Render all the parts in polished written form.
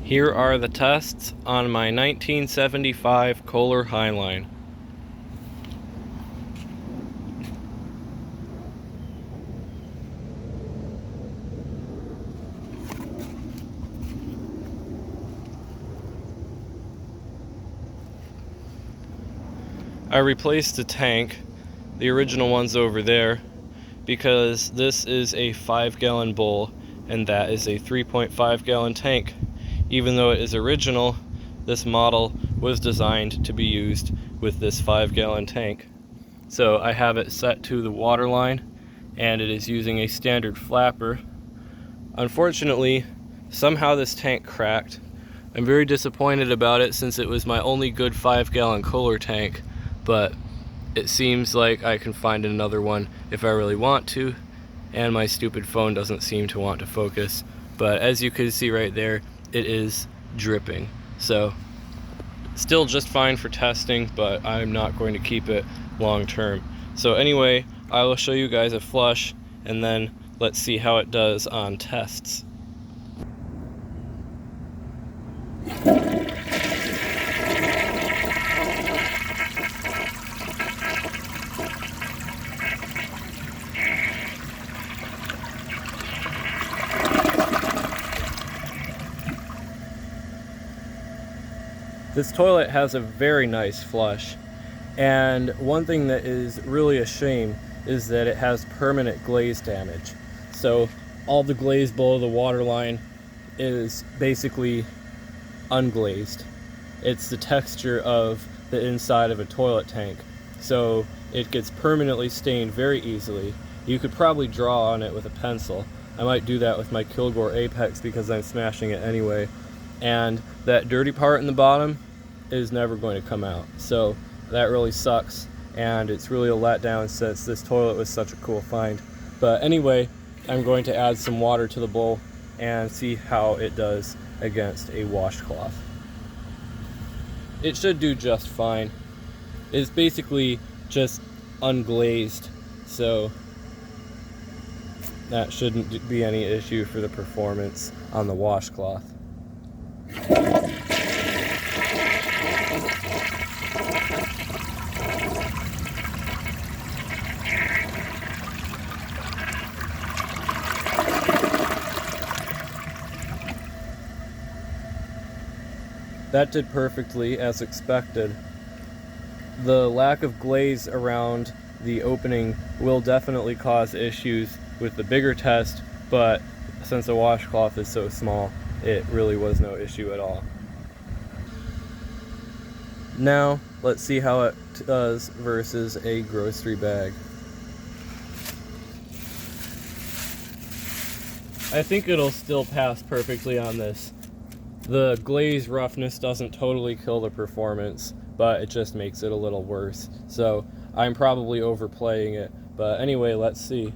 Here are the tests on my 1975 Kohler Highline. I replaced the tank, the original one's over there, because this is a 5-gallon bowl and that is a 3.5 gallon tank. Even though it is original, this model was designed to be used with this 5-gallon tank. So I have it set to the water line and it is using a standard flapper. Unfortunately, somehow this tank cracked. I'm very disappointed about it since it was my only good 5-gallon Kohler tank, but it seems like I can find another one if I really want to, and my stupid phone doesn't seem to want to focus. But as you can see right there, it is dripping. So still just fine for testing, but I'm not going to keep it long term. So anyway, I will show you guys a flush and then let's see how it does on tests. This toilet has a very nice flush, and one thing that is really a shame is that it has permanent glaze damage. So all the glaze below the water line is basically unglazed. It's the texture of the inside of a toilet tank, so it gets permanently stained very easily. You could probably draw on it with a pencil. I might do that with my Kilgore Apex because I'm smashing it anyway. And that dirty part in the bottom is never going to come out. So that really sucks, and it's really a letdown since this toilet was such a cool find. But anyway, I'm going to add some water to the bowl and see how it does against a washcloth. It should do just fine. It's basically just unglazed, so that shouldn't be any issue for the performance on the washcloth. That did perfectly as expected. The lack of glaze around the opening will definitely cause issues with the bigger test, but since the washcloth is so small, it really was no issue at all. Now, let's see how it does versus a grocery bag. I think it'll still pass perfectly on this. The glaze roughness doesn't totally kill the performance, but it just makes it a little worse. So I'm probably overplaying it, but anyway, let's see.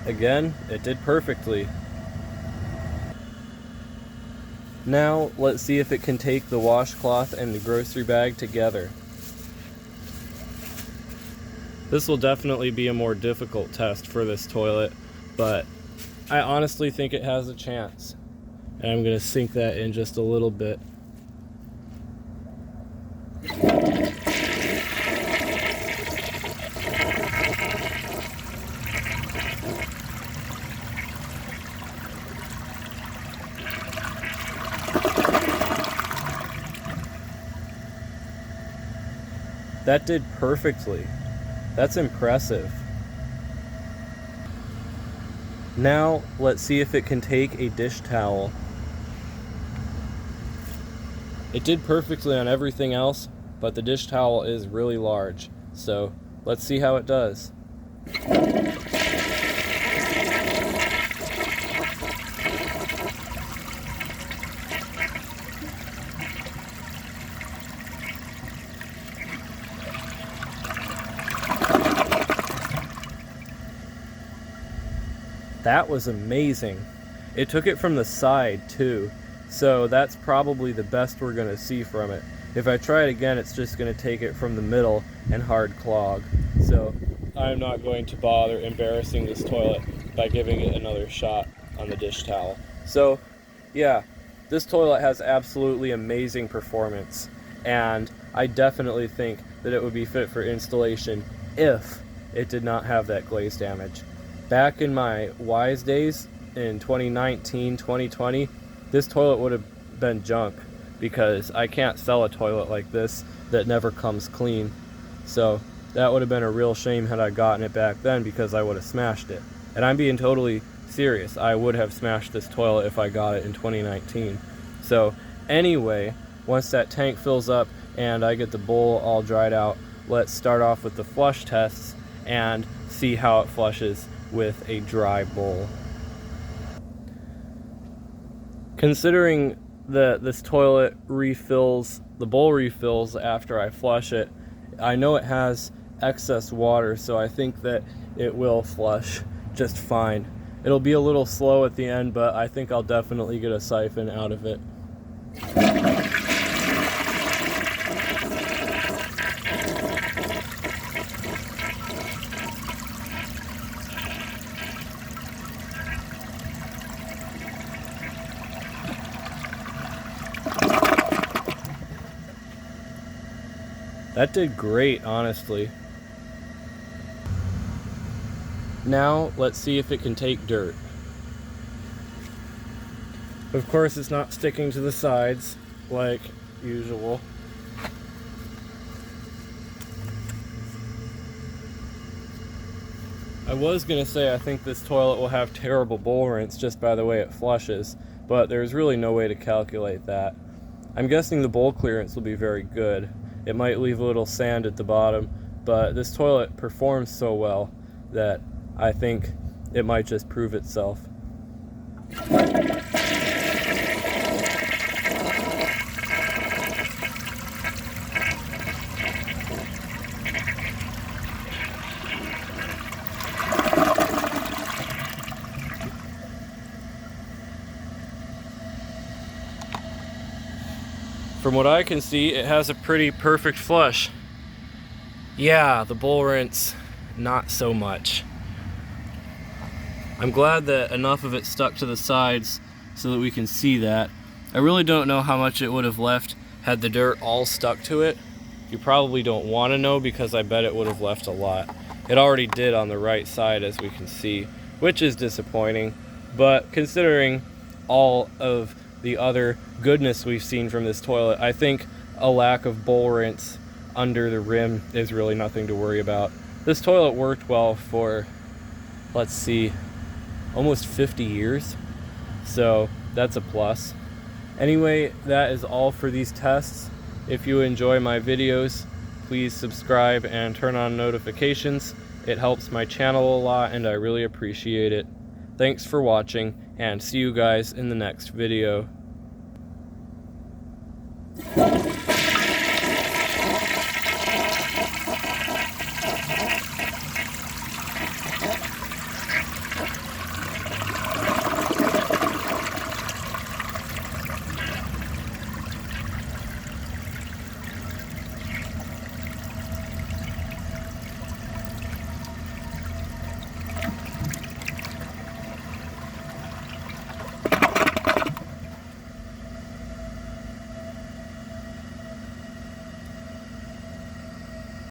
Again, it did perfectly. Now, let's see if it can take the washcloth and the grocery bag together. This will definitely be a more difficult test for this toilet, but I honestly think it has a chance. And I'm going to sink that in just a little bit. That did perfectly. That's impressive. Now, let's see if it can take a dish towel. It did perfectly on everything else, but the dish towel is really large. So, let's see how it does. That was amazing. It took it from the side too, So that's probably the best we're going to see from it. If I try it again, it's just going to take it from the middle and hard clog. So I'm not going to bother embarrassing this toilet by giving it another shot on the dish towel. So yeah, this toilet has absolutely amazing performance, and I definitely think that it would be fit for installation if it did not have that glaze damage. Back in my Wise days in 2019, 2020, this toilet would have been junk because I can't sell a toilet like this that never comes clean. So that would have been a real shame had I gotten it back then, because I would have smashed it. And I'm being totally serious. I would have smashed this toilet if I got it in 2019. So anyway, once that tank fills up and I get the bowl all dried out, let's start off with the flush tests and see how it flushes with a dry bowl. Considering that this toilet refills, the bowl refills after I flush it, I know it has excess water, so I think that it will flush just fine. It'll be a little slow at the end, but I think I'll definitely get a siphon out of it. That did great, honestly. Now, let's see if it can take dirt. Of course, it's not sticking to the sides like usual. I was gonna say I think this toilet will have terrible bowl rinse just by the way it flushes, but there's really no way to calculate that. I'm guessing the bowl clearance will be very good. It might leave a little sand at the bottom, but this toilet performs so well that I think it might just prove itself. From what I can see, it has a pretty perfect flush. Yeah, the bowl rinse, not so much. I'm glad that enough of it stuck to the sides so that we can see that. I really don't know how much it would have left had the dirt all stuck to it. You probably don't want to know, because I bet it would have left a lot. It already did on the right side, as we can see, which is disappointing. But considering all of the other goodness we've seen from this toilet, I think a lack of bowl rinse under the rim is really nothing to worry about. This toilet worked well for, let's see, almost 50 years, so that's a plus. Anyway, that is all for these tests. If you enjoy my videos, please subscribe and turn on notifications. It helps my channel a lot and I really appreciate it. Thanks for watching, and see you guys in the next video.